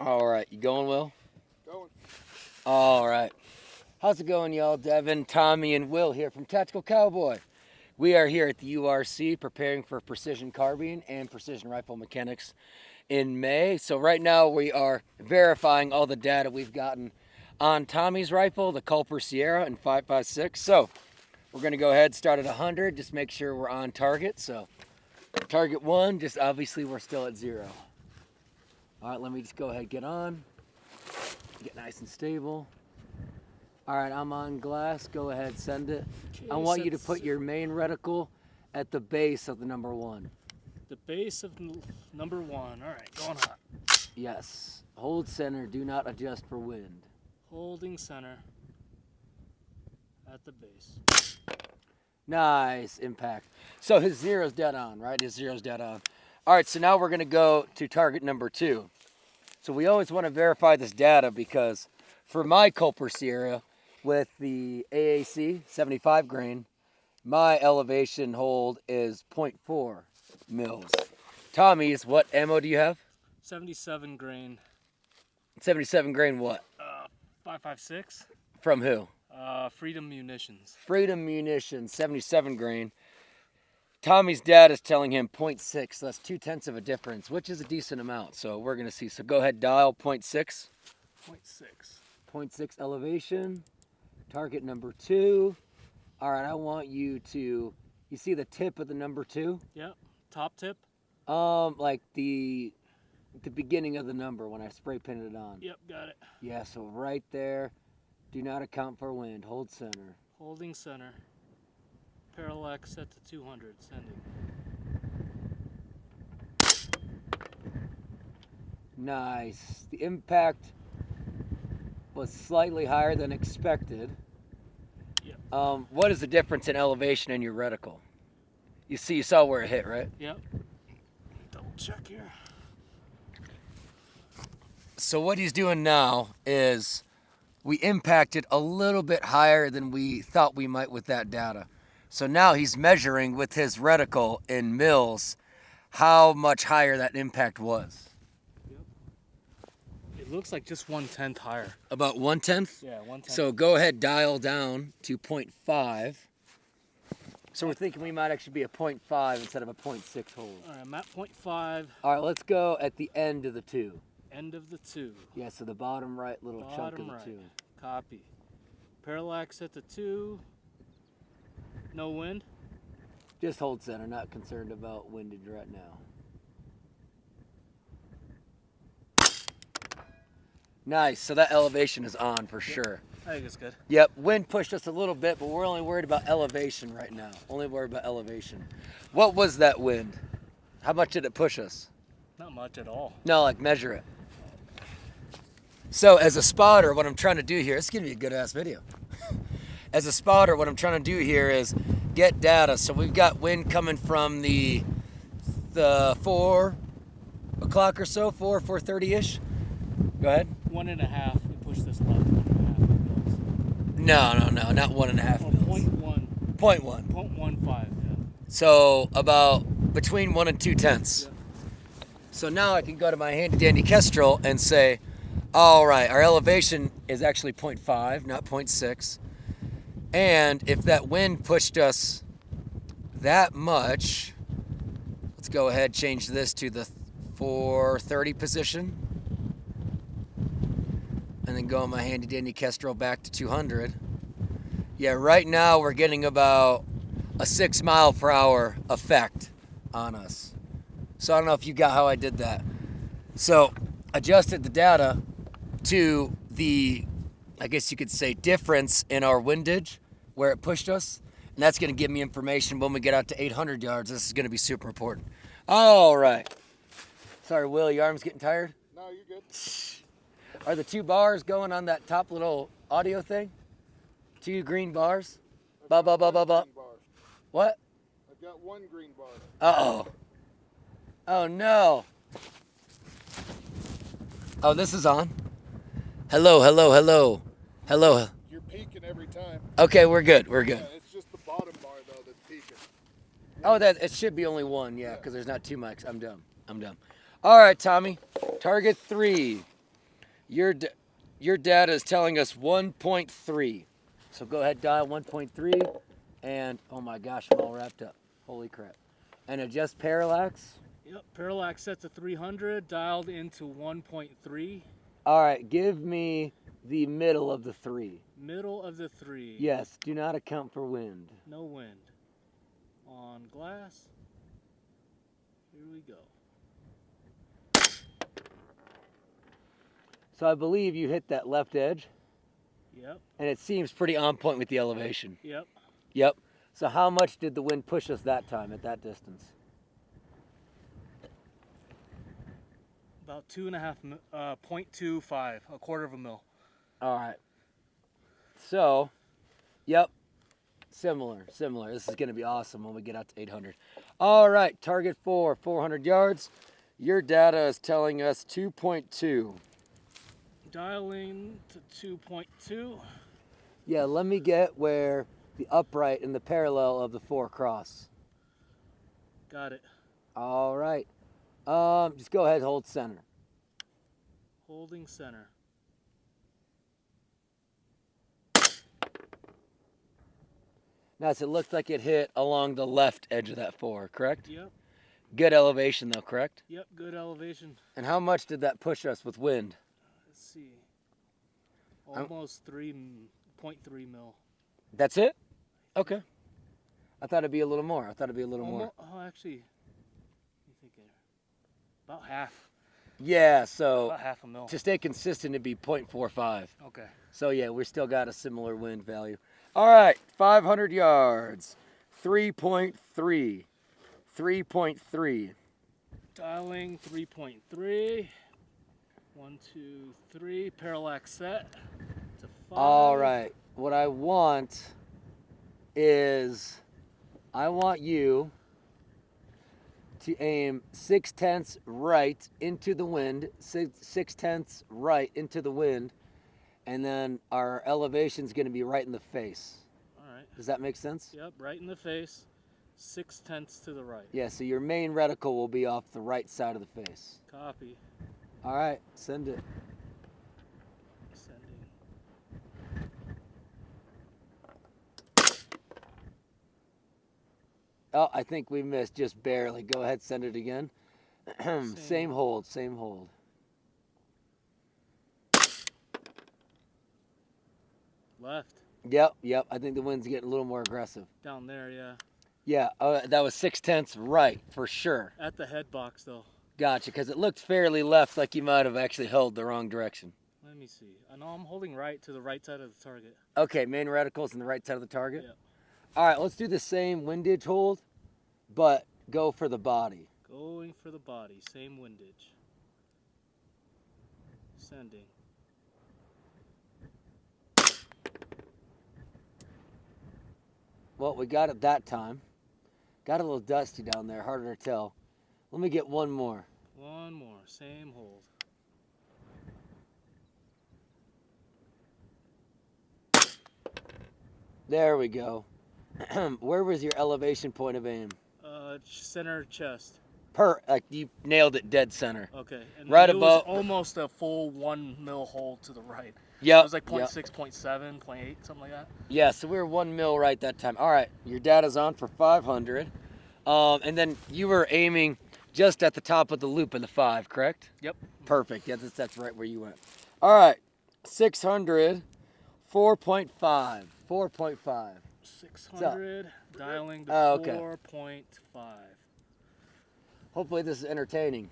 All right, you going, Will? Going. All right. How's it going, y'all? Devin, Tommy, and Will here from Tactical Cowboy. We are here at the URC preparing for Precision Carbine and Precision Rifle Mechanics in May. So right now we are verifying all the data we've gotten on Tommy's rifle, the Culper Sierra in 5.56. So we're going to go ahead and start at 100, just make sure we're on target. So target 1, just obviously we're still at 0. All right, let me just go ahead and get on. Get nice and stable. All right, I'm on glass. Go ahead, send it. Okay, I want you to put your main reticle at the base of the number 1. The base of number 1. All right, going hot. Yes. Hold center. Do not adjust for wind. Holding center at the base. Nice impact. So his 0's dead on, right? His 0's dead on. All right, so now we're going to go to target number 2. So we always want to verify this data because for my Culper Sierra with the AAC 75 grain, my elevation hold is 0.4 mils. Tommy's, what ammo do you have? 77 grain. 77 grain what? 5.56. From who? Freedom Munitions. Freedom Munitions, 77 grain. Tommy's dad is telling him 0.6, so that's 0.2 of a difference, which is a decent amount. So we're going to see. So go ahead, dial 0.6. 0.6. 0.6 elevation. Target number 2. All right, I want you to, you see the tip of the number 2? Yep. Top tip? Like the beginning of the number when I spray painted it on. Yep, got it. Yeah, so right there. Do not account for wind. Hold center. Holding center. Parallax set to 200. Sending. Nice. The impact was slightly higher than expected. Yep. What is the difference in elevation in your reticle? You saw where it hit, right? Yep. Double check here. So what he's doing now is we impacted a little bit higher than we thought we might with that data. So now he's measuring with his reticle in mils how much higher that impact was. Yep. It looks like just 1/10 higher. About 1/10? Yeah, 1/10. So go ahead, dial down to 0.5. So we're thinking we might actually be a 0.5 instead of a 0.6 hold. All right, I'm at 0.5. All right, let's go at the end of the 2. End of the 2. Yeah, so the bottom right little chunk of the right. 2. Copy. Parallax set to 2. No wind. Just hold center, not concerned about windage right now. Nice, so that elevation is on for sure. I think it's good. Yep, wind pushed us a little bit, but we're only worried about elevation right now. Only worried about elevation. What was that wind? How much did it push us? Not much at all. No, like measure it. So as a spotter, what I'm trying to do here, it's gonna be a good ass video. As a spotter, what I'm trying to do here is get data. So we've got wind coming from the 4 o'clock or so, 4:30-ish. Go ahead. 1.5. We push this left. 1.5 mils. No, not 1.5 Oh, mils. 0.1. 0.1. 0.15. Yeah. So about between 1 and 2/10. Yeah. So now I can go to my handy dandy Kestrel and say, all right, our elevation is actually 0.5, not 0.6. And if that wind pushed us that much, let's go ahead, change this to the 430 position. And then go on my handy dandy Kestrel back to 200. Yeah, right now we're getting about a 6 mile per hour effect on us. So I don't know if you got how I did that. So adjusted the data to the, I guess you could say, difference in our windage where it pushed us. And that's going to give me information when we get out to 800 yards. This is going to be super important. All right. Sorry, Will, your arm's getting tired? No, you're good. Are the 2 bars going on that top little audio thing? 2 green bars? Ba ba ba ba ba. What? I've got 1 green bar. Uh-oh. Oh, no. Oh, this is on. Hello. You're peaking every time. Okay, we're good. We're good. Yeah, it's just the bottom bar, though, that's peaking. Oh, that it should be only 1, yeah, because there's not 2 mics. I'm dumb. All right, Tommy. Target 3. Your data is telling us 1.3. So go ahead, dial 1.3, and oh my gosh, I'm all wrapped up. Holy crap. And adjust parallax. Yep, parallax set to 300, dialed into 1.3. All right, give me the middle of the 3. Middle of the 3. Yes, do not account for wind. No wind. On glass. Here we go. So I believe you hit that left edge, Yep, and it seems pretty on point with the elevation. yep. Yep. So how much did the wind push us that time at that distance? About 0.25, a quarter of a mil. All right. So, yep, similar. This is going to be awesome when we get out to 800. All right, target 400 yards. Your data is telling us 2.2. Dialing to 2.2. Yeah, let me get where the upright and the parallel of the 4 cross. Got it. All right. Just go ahead, hold center. Holding center. Now, so it looks like it hit along the left edge of that 4, correct? Yep, Good elevation though, correct? yep, good elevation. And how much did that push us with wind? Let's see. Almost 3.3 mil. That's it? Okay. I thought it'd be a little more. Oh, actually, you think about half. Yeah, so About half a mil. to stay consistent, it'd be 0.45. Okay. So yeah, we still got a similar wind value. All right, 500 yards, 3.3, 3.3. Dialing 3.3. 1, 2, 3. Parallax set to 5. All right, what I want is, I want you to aim 6/10 right into the wind, 6/10 right into the wind, and then our elevation's going to be right in the face. All right. Does that make sense? Yep, right in the face. 6/10 to the right. Yeah, so your main reticle will be off the right side of the face. Copy. All right, send it. Sending. Oh, I think we missed just barely. Go ahead, send it again. Same hold. Left. Yep. I think the wind's getting a little more aggressive. Down there, yeah. Yeah, that was 6/10 right for sure. At the head box, though. Gotcha, because it looked fairly left, like you might have actually held the wrong direction. Let me see. I know I'm holding right to the right side of the target. Okay, main reticle's on the right side of the target. Yep. All right, let's do the same windage hold, but go for the body. Going for the body. Same windage. Sending. Well, we got it that time. Got a little dusty down there, harder to tell. Let me get one more. One more. Same hold. There we go. Where was your elevation point of aim? Center chest. You nailed it dead center. Okay. And Right it was above- almost a full 1 mil hold to the right. Yep. It was like yep. 0.6, 0.7, 0.8, something like that. Yeah, so we were 1 mil right that time. All right, your data's on for 500. And then you were aiming just at the top of the loop of the 5, correct? Yep. Perfect. Yeah, that's right where you went. All right, 600, 4.5, 4.5. 600, dialing to Oh, okay. 4.5. Hopefully this is entertaining,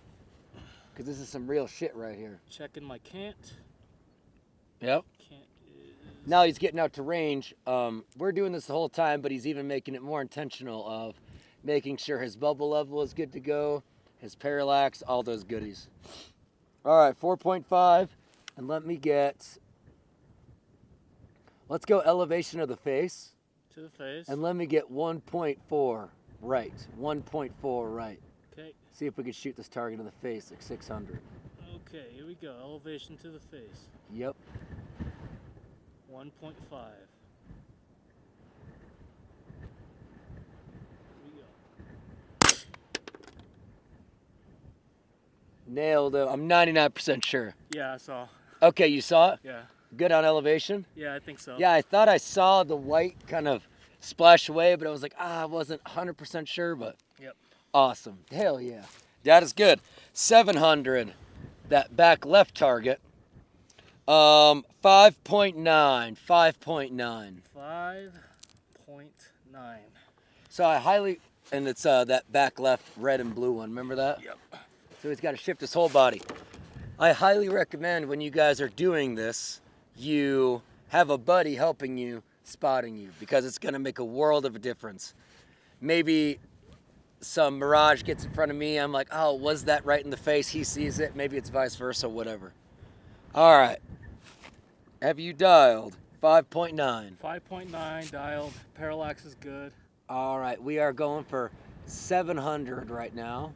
because this is some real shit right here. Checking my cant. Yep. Cant is... Now he's getting out to range. We're doing this the whole time, but he's even making it more intentional of making sure his bubble level is good to go, his parallax, all those goodies. All right, 4.5, and let's go elevation of the face, To the face. and let me get 1.4 right, 1.4 right. Okay. See if we can shoot this target in the face at 600. Okay, here we go. Elevation to the face. Yep. 1.5. Here we go. Nailed it. I'm 99% sure. Yeah, I saw. Okay, you saw it? Yeah. Good on elevation? Yeah, I think so. Yeah, I thought I saw the white kind of splash away, but I was like, I wasn't 100% sure, but Yep. awesome. Hell yeah. That is good. 700, that back left target. 5.9, 5.9. 5.9. So I highly, and it's that back left red and blue one, remember that? Yep. So he's got to shift his whole body. I highly recommend when you guys are doing this, you have a buddy helping you, spotting you, because it's going to make a world of a difference. Maybe some mirage gets in front of me, I'm like, oh, was that right in the face? He sees it. Maybe it's vice versa, whatever. All right. Have you dialed? 5.9. 5.9 dialed. Parallax is good. All right, we are going for 700 right now.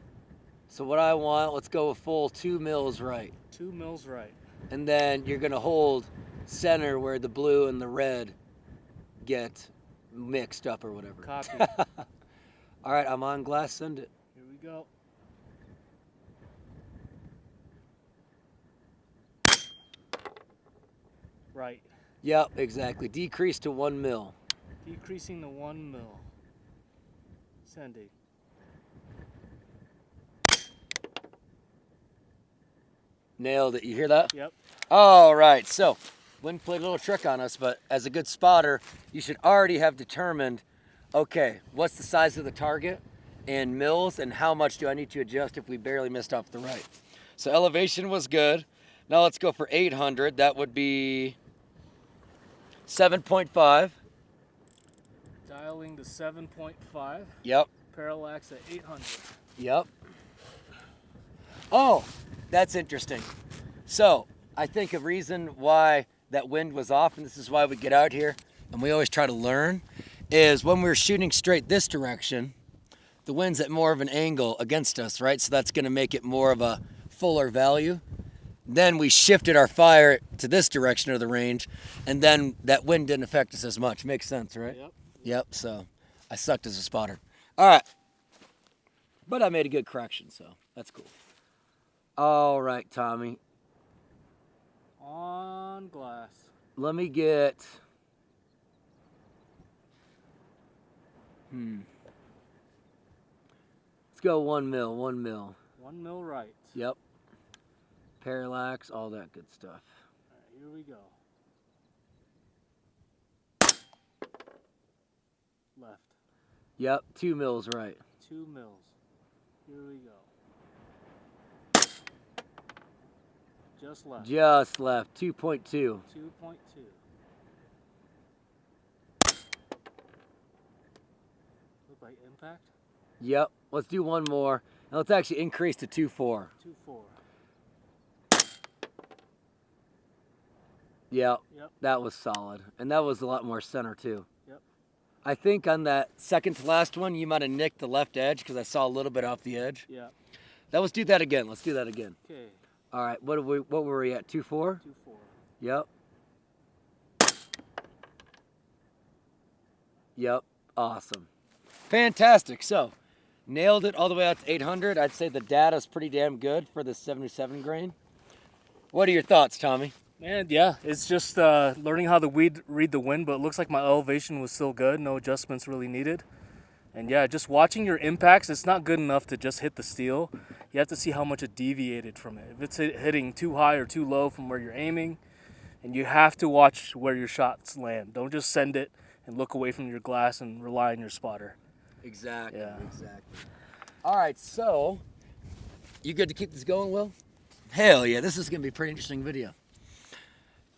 So what I want, let's go with full 2 mils right. 2 mils right. And then you're gonna hold center where the blue and the red get mixed up or whatever. Copy. All right, I'm on glass, send it. Here we go. Right. Yep, exactly. Decrease to 1 mil. Decreasing to 1 mil. Sending. Nailed it, you hear that? Yep. All right, so wind played a little trick on us, but as a good spotter, you should already have determined, okay, what's the size of the target in mils and how much do I need to adjust if we barely missed off the right. So elevation was good. Now let's go for 800. That would be 7.5. Dialing to 7.5. Yep, Parallax at 800. yep. Oh, that's interesting. So I think a reason why that wind was off, and this is why we get out here and we always try to learn, is when we're shooting straight this direction, the wind's at more of an angle against us, right? So that's gonna make it more of a fuller value. Then we shifted our fire to this direction of the range, and then that wind didn't affect us as much. Makes sense, right? Yep. Yep, so I sucked as a spotter. All right, but I made a good correction, so that's cool. All right, Tommy, On glass. let me get, let's go 1 mil, 1 mil. 1 mil right. Yep, parallax, all that good stuff. All right, here we go. Left. Yep, 2 mils right. 2 mils. Here we go. Just left. Just left, 2.2. 2.2. Look like impact. Yep, let's do one more. Now let's actually increase to 2.4. 2.4. Yep, Yep. that was solid. And that was a lot more center too. Yep. I think on that second to last one, you might have nicked the left edge because I saw a little bit off the edge. Yeah. Now let's do that again. Let's do that again. Okay. All right, what were we at? 2.4? 2.4. Yep. Yep, awesome. Fantastic. So, nailed it all the way out to 800. I'd say the data's pretty damn good for the 77 grain. What are your thoughts, Tommy? Man, yeah, it's just learning how to read the wind, but it looks like my elevation was still good. No adjustments really needed. And yeah, just watching your impacts, it's not good enough to just hit the steel. You have to see how much it deviated from it. If it's hitting too high or too low from where you're aiming, and you have to watch where your shots land. Don't just send it and look away from your glass and rely on your spotter. Exactly, Yeah. exactly. All right, so you good to keep this going, Will? Hell yeah, this is going to be a pretty interesting video.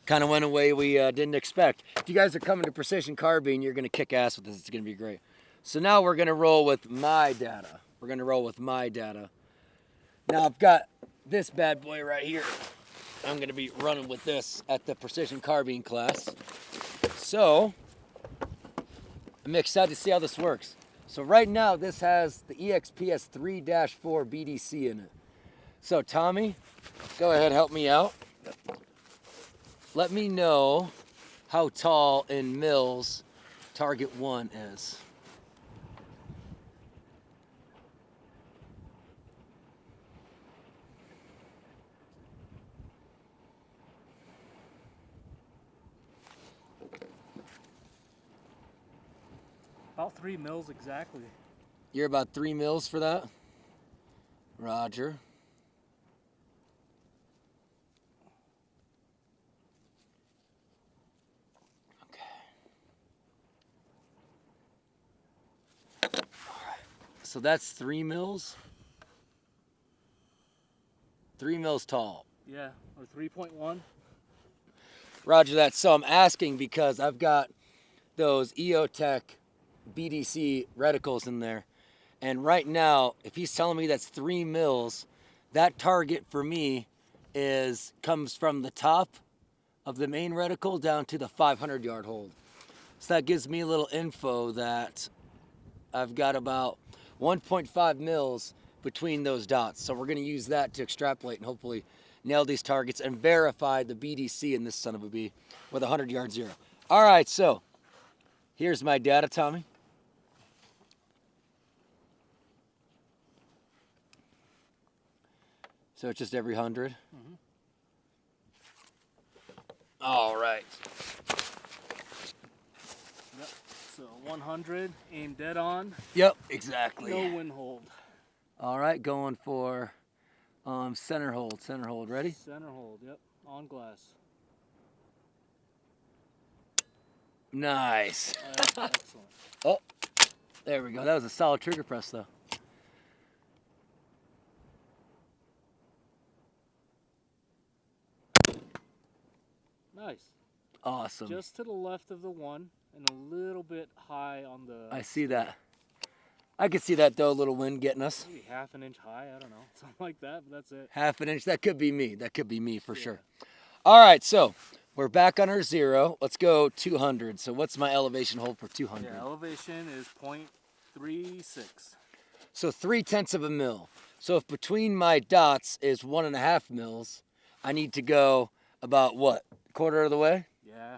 Kind of went away we didn't expect. If you guys are coming to Precision Carbine, you're going to kick ass with this. It's going to be great. So now we're going to roll with my data. We're going to roll with my data. Now I've got this bad boy right here. I'm going to be running with this at the Precision Carbine class. So I'm excited to see how this works. So right now this has the EXPS 3-4 BDC in it. So Tommy, go ahead, help me out. Let me know how tall in mils target 1 is. About 3 mils exactly. You're about 3 mils for that? Roger. So that's 3 mils. 3 mils tall. Yeah, or 3.1. Roger that. So I'm asking because I've got those Eotech BDC reticles in there. And right now, if he's telling me that's 3 mils, that target for me comes from the top of the main reticle down to the 500-yard hold. So that gives me a little info that I've got about 1.5 mils between those dots. So we're going to use that to extrapolate and hopefully nail these targets and verify the BDC in this son of a bee with a 100-yard zero. All right, so here's my data, Tommy. So it's just every 100. Mm-hmm. All right. Yep. So 100, aim dead on. Yep, exactly. No wind hold. All right, going for center hold. Center hold. Ready? Center hold. Yep. On glass. Nice. Excellent. Oh, there we go. That was a solid trigger press, though. Nice. Awesome. Just to the left of the one and a little bit high on the... I see that. I could see that, though, a little wind getting us. Maybe half an inch high. I don't know. Something like that, but that's it. Half an inch. That could be me. That could be me for sure. All right, so we're back on our zero. Let's go 200. So what's my elevation hold for 200? Yeah, elevation is 0.36. So 0.3 of a mil. So if between my dots is 1.5 mils, I need to go about what? Quarter of the way? Yeah.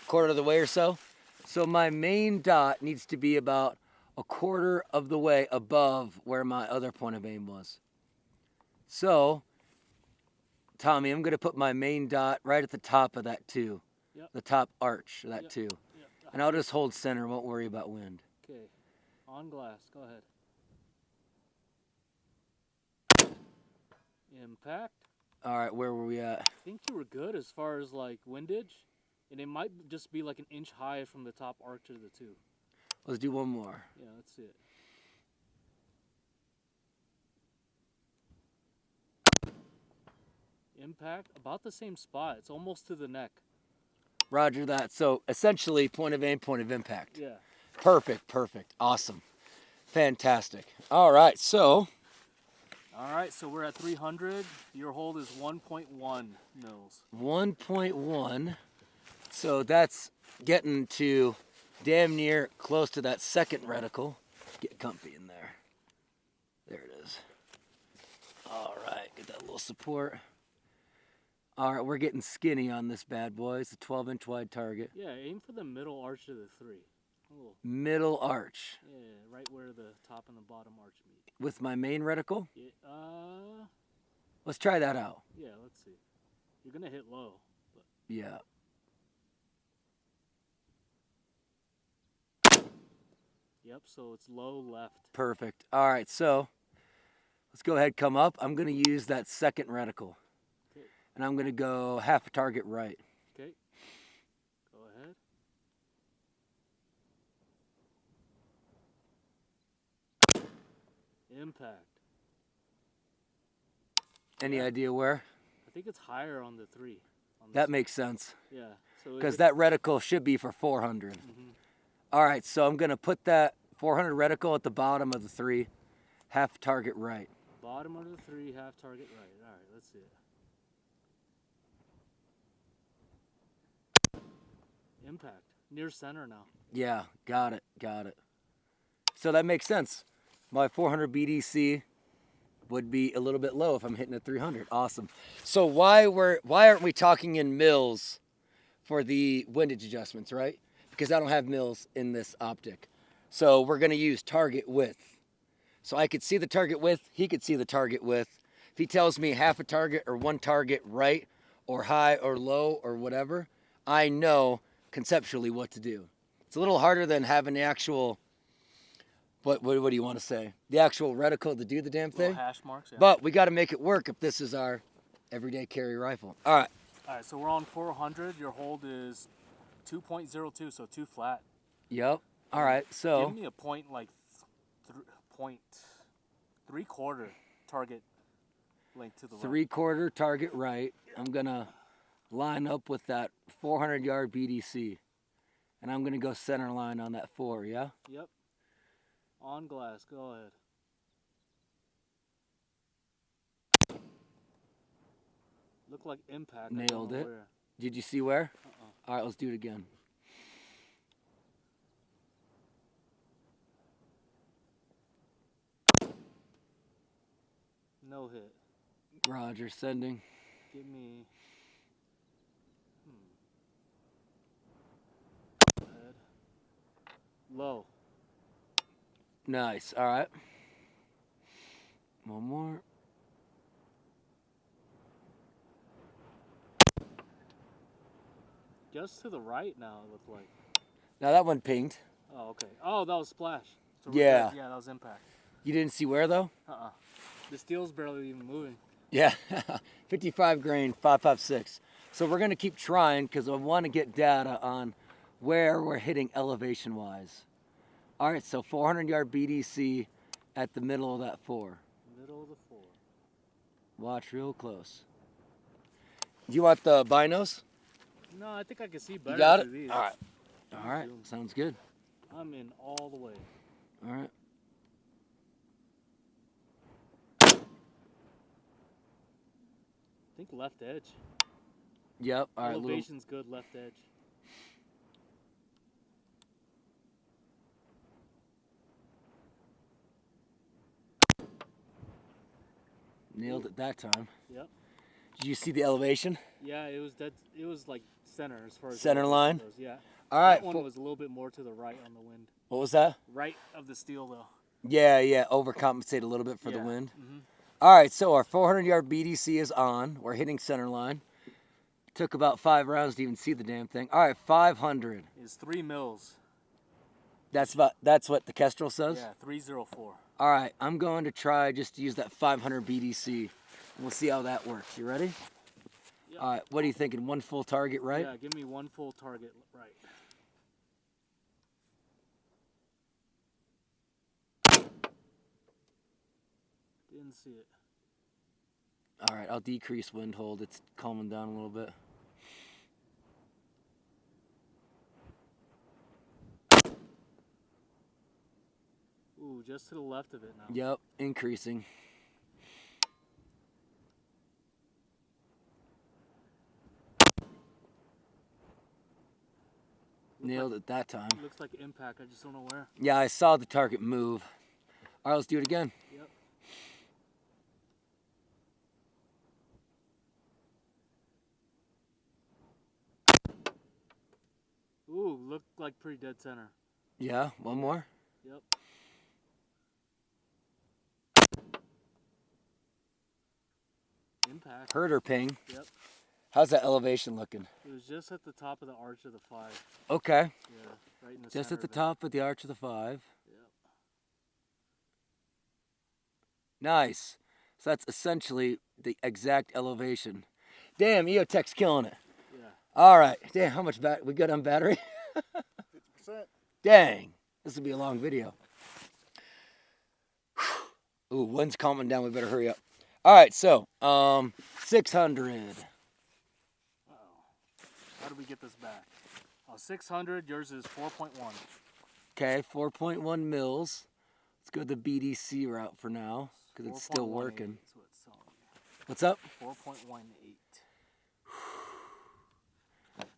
Quarter of the way or so? So my main dot needs to be about a quarter of the way above where my other point of aim was. So, Tommy, I'm going to put my main dot right at the top of that 2. Yep. The top arch of that Yep. 2. Yep. And I'll just hold center, won't worry about wind. Okay. On glass. Go ahead. Impact. All right, where were we at? I think you were good as far as like windage. And it might just be like an inch high from the top arch of the 2. Let's do one more. Yeah, let's see it. Impact, about the same spot. It's almost to the neck. Roger that. So essentially, point of aim, point of impact. Yeah. Perfect, perfect. Awesome. Fantastic. All right, so All right, so we're at 300. Your hold is 1.1 mils. 1.1. So that's getting to damn near close to that second reticle. Get comfy in there. There it is. All right, get that little support. All right, we're getting skinny on this bad boy. It's a 12-inch wide target. Yeah, aim for the middle arch of the 3. A little, Middle arch. yeah, right where the top and the bottom arch meet. With my main reticle? Yeah, Let's try that out. yeah, let's see. You're gonna hit low. But Yeah. yep, so it's low left. Perfect. All right, so let's go ahead, come up. I'm going to use that second reticle. Okay. And I'm going to go half a target right. Okay. Go ahead. Impact. Any idea where? I think it's higher on the 3. On That this makes sense. one. Yeah. So Because that reticle should be for 400. All right, so I'm going to put that 400 reticle at the bottom of the 3, half target right. bottom of the 3, half target right. All right, let's see it. Impact. Near center now. Yeah, got it, got it. So that makes sense. My 400 BDC would be a little bit low if I'm hitting a 300. Awesome. So why aren't we talking in mils for the windage adjustments, right? Because I don't have mils in this optic. So we're going to use target width. So I could see the target width, he could see the target width. If he tells me half a target or one target right or high or low or whatever, I know conceptually what to do. It's a little harder than having the actual What do you want to say? The actual reticle to do the damn Little thing? hash marks, yeah. But we got to make it work if this is our everyday carry rifle. All right. All right, so we're on 400. Your hold is 2.02, so 2 flat. Yep. All right. So Give me a point like point 3/4 target length to the right. 3/4 target right. I'm going to line up with that 400-yard BDC. And I'm going to go center line on that 4, yeah? Yep. On glass, go ahead. Look like impact. I don't Nailed know it. where. Did you see where? All right, let's do it again. No hit. Roger, sending. Give me. Head. Low. Nice. All right. One more. Just to the right now, it looked like. Now that one pinged. Oh, okay. Oh, that was splash. So Yeah. Yeah, that was impact. You didn't see where though? The steel's barely even moving. Yeah. 55 grain, 5.56. So we're gonna keep trying because I want to get data on where we're hitting elevation wise. All right. So 400-yard BDC at the middle of that 4. Middle of the 4. Watch real close. Do you want the binos? No, I think I can see better You got it? through these. All right. All right. Sounds good. I'm in all the way. All right. I think left edge. Yep. All right. Elevation's good, left edge. Nailed it that time. Yep. Did you see the elevation? Yeah, it was dead. It was like center as far as Center elevation line? goes. Yeah. All right. That one was a little bit more to the right on the wind. What was that? Right of the steel though. Yeah. Overcompensate a little bit for the Yeah. wind. Mm-hmm. All right. So our 400-yard BDC is on. We're hitting center line. Took about 5 rounds to even see the damn thing. All right. 500. Is 3 mils. That's what the Kestrel says? Yeah, 304. All right. I'm going to try just to use that 500 BDC. We'll see how that works. You ready? Yep. All right. What are you thinking? One full target, right? Yeah, give me one full target right. Didn't see it. All right. I'll decrease wind hold. It's calming down a little bit. Ooh, just to the left of it now. Yep. Increasing. Nailed it that time. Looks like impact. I just don't know where. Yeah, I saw the target move. All right, let's do it again. Yep. Ooh, looked like pretty dead center. Yeah, one more. Yep. Impact. Heard or ping. Yep. How's that elevation looking? It was just at the top of the arch of the 5. Okay. Yeah, right in the Just center at the of it. top of the arch of the 5. Yep. Nice. So that's essentially the exact elevation. Damn, Eotech's killing it. Yeah. All right. Damn, how much we good on battery? 50%. Dang. This will be a long video. Ooh, wind's calming down. We better hurry up. All right, so 600. Uh-oh. How do we get this back? Oh, 600. Yours is 4.1. Okay, 4.1 mils. Let's go the BDC route for now because it's still 4.18 working. is what it's telling me. What's up? 4.18.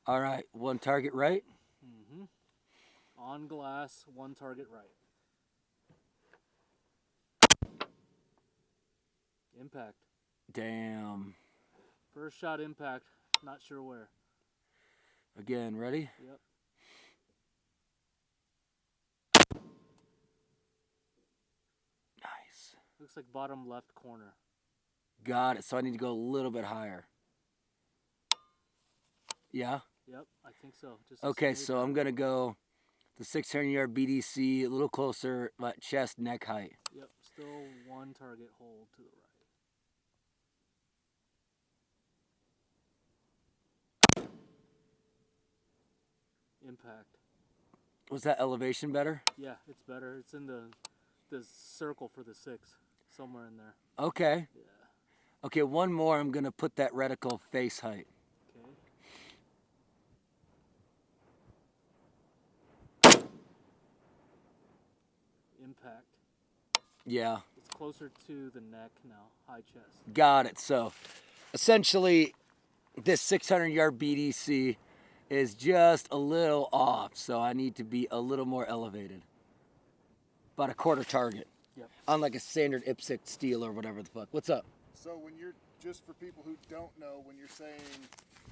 All right, one target right. Mm-hmm. On glass, one target right. Impact. Damn. First shot impact. Not sure where. Again, ready? Yep. Nice. Looks like bottom left corner. Got it. So I need to go a little bit higher. Yeah? Yep, I think so. Just Okay, so I'm going to go The 600-yard BDC, a little closer, but chest, neck height. Yep, still one target hold to the right. Impact. Was that elevation better? Yeah, it's better. It's in the circle for the 6, somewhere in there. Okay. Yeah. Okay, one more. I'm going to put that reticle face height. Okay. Impact. Yeah. It's closer to the neck now, high chest. Got it. So, essentially, this 600-yard BDC is just a little off, so I need to be a little more elevated. About a quarter target. Yep. On like a standard IPSC steel or whatever the fuck. What's up? So when you're, just for people who don't know, when you're saying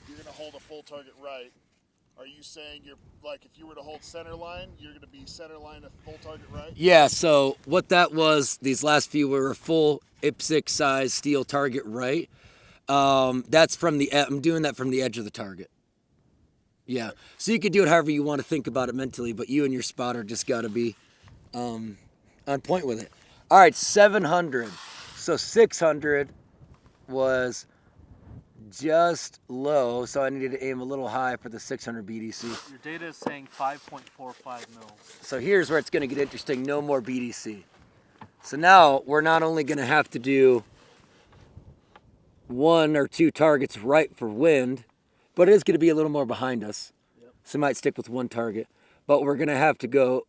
you're going to hold a full target right, are you saying you're, like, if you were to hold center line, you're going to be center line a full target right? Yeah, so what that was, these last few were a full IPSC size steel target right. That's from the, I'm doing that from the edge of the target. Yeah, so you can do it however you want to think about it mentally, but you and your spotter just got to be on point with it. All right, 700. So 600 was just low, so I needed to aim a little high for the 600 BDC. Your data is saying 5.45 mils. So here's where it's going to get interesting. No more BDC. So now we're not only going to have to do 1 or 2 targets right for wind, but it is going to be a little more behind us. Yep. So we might stick with 1 target. But we're going to have to go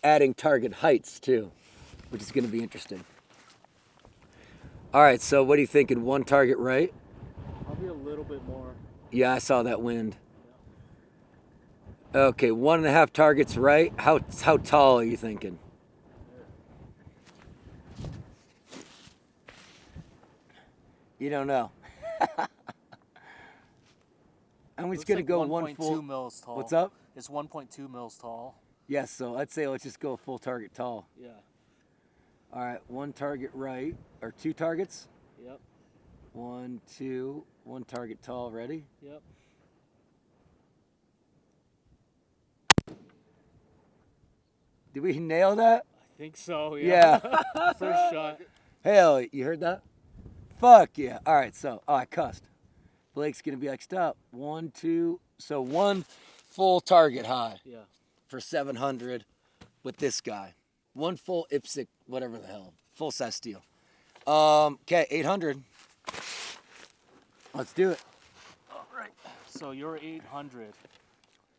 adding target heights too, which is going to be interesting. All right, so what are you thinking? 1 target right? Probably a little bit more. Yeah, I saw that wind. Okay, 1.5 targets right. How tall are you thinking? You don't know. I'm just going to go 1 full. 1.2 mils tall. What's up? It's 1.2 mils tall. Yes, so I'd say let's just go full target tall. Yeah. All right, 1 target right, or 2 targets? Yep. 1, 2, 1 target tall, ready? Yep. Did we nail that? I think so, yeah. Yeah. First shot. Hell, you heard that? Fuck yeah. All right, so, oh, I cussed. Blake's going to be like, stop. 1, 2, so 1 full target high. Yeah. For 700 with this guy. 1 full IPSC, whatever the hell. Full size steel. Okay, 800. Let's do it. All right. So you're 800.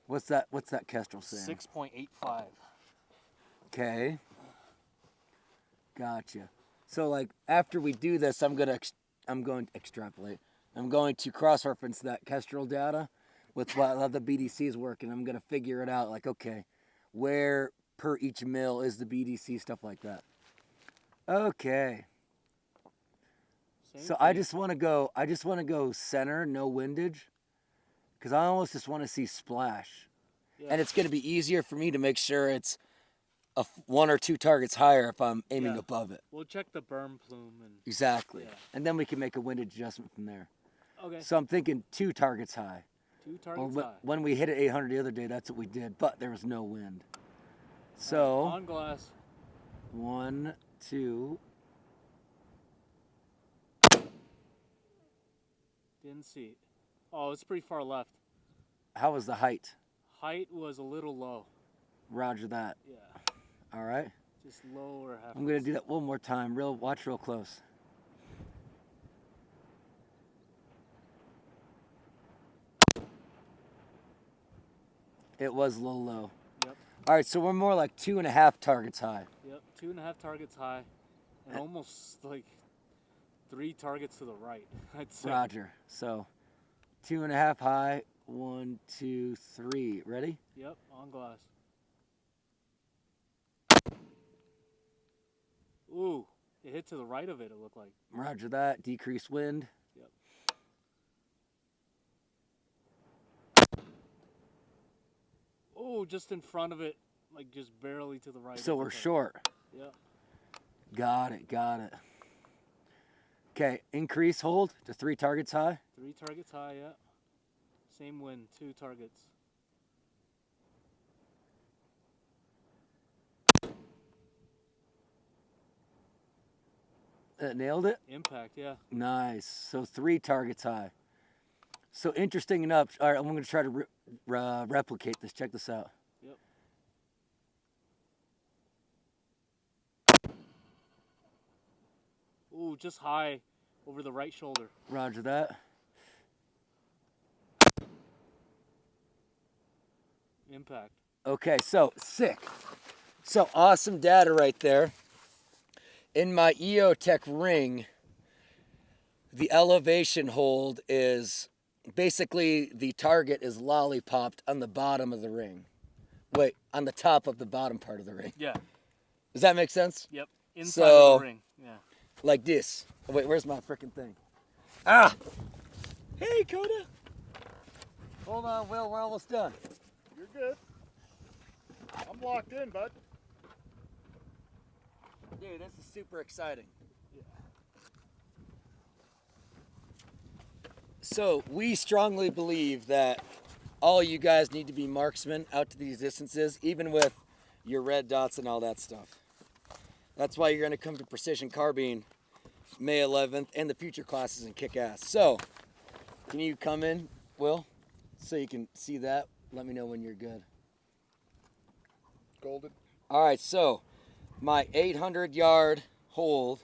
What's that Kestrel saying? 6.85. Okay. Gotcha. So like after we do this, I'm going to extrapolate. I'm going to cross-reference that Kestrel data with what the BDC is working. I'm going to figure it out like, okay, where per each mil is the BDC, stuff like that. Okay. So I just want to go center, no windage, because I almost just want to see splash. Yeah. And it's going to be easier for me to make sure it's 1 or 2 targets higher if I'm aiming above it. We'll check the berm plume. Exactly. Yeah. And then we can make a windage adjustment from there. Okay. So I'm thinking 2 targets high. 2 targets high. When we hit at 800 the other day, that's what we did, but there was no wind. So on glass. 1, 2. Didn't see it. Oh, it's pretty far left. How was the height? Height was a little low. Roger that. Yeah. All right. Just lower half. I'm gonna do that one more time. Watch real close. It was a little low. Yep. All right, so we're more like 2.5 targets high. Yep, 2.5 targets high, and almost like 3 targets to the right, I'd say. Roger. So 2.5 high. 1, 2, 3. Ready? Yep, on glass. Ooh, it hit to the right of it, it looked like. Roger that. Decreased wind. Yep. Oh, just in front of it, like just barely to the right. So we're short. Yep. Got it. Okay, increase hold to 3 targets high. 3 targets high, yeah. Same wind, 2 targets. That nailed it? Impact, yeah. Nice. So 3 targets high. So interesting enough. All right, I'm going to try to replicate this. Check this out. Yep. Ooh, just high over the right shoulder. Roger that. Impact. Okay, so sick. So awesome data right there. In my Eotech ring, the elevation hold is basically the target is lollipopped on the bottom of the ring. Wait, on the top of the bottom part of the ring. Yeah. Does that make sense? Yep. Inside So- of the ring. Yeah. Like this. Oh, wait, where's my freaking thing? Ah! Hey, Coda. Hold on, Will, we're almost done. You're good. I'm locked in, bud. Dude, this is super exciting. So we strongly believe that all you guys need to be marksmen out to these distances, even with your red dots and all that stuff. That's why you're going to come to Precision Carbine May 11th and the future classes and kick ass. So, can you come in, Will, so you can see that? Let me know when you're good. Golden. All right, so my 800-yard hold,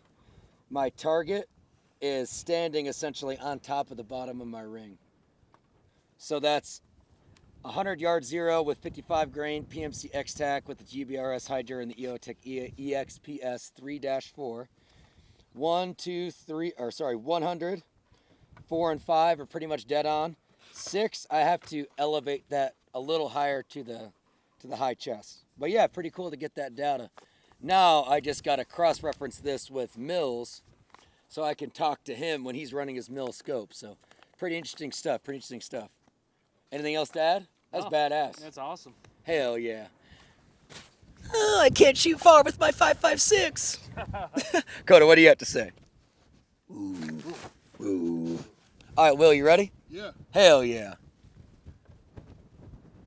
my target is standing essentially on top of the bottom of my ring. So that's 100-yard 0 with 55 grain PMC X-Tac with the GBRS Hydra and the Eotech EXPS 3-4. 100, 4 and 5 are pretty much dead on. 6, I have to elevate that a little higher to the high chest. But yeah, pretty cool to get that data. Now I just got to cross-reference this with Mills so I can talk to him when he's running his mill scope. So pretty interesting stuff, Anything else to add? That's badass. That's awesome. Hell yeah. Oh, I can't shoot far with my 5.56. Coda, what do you have to say? Ooh. All right, Will, you ready? Yeah. Hell yeah.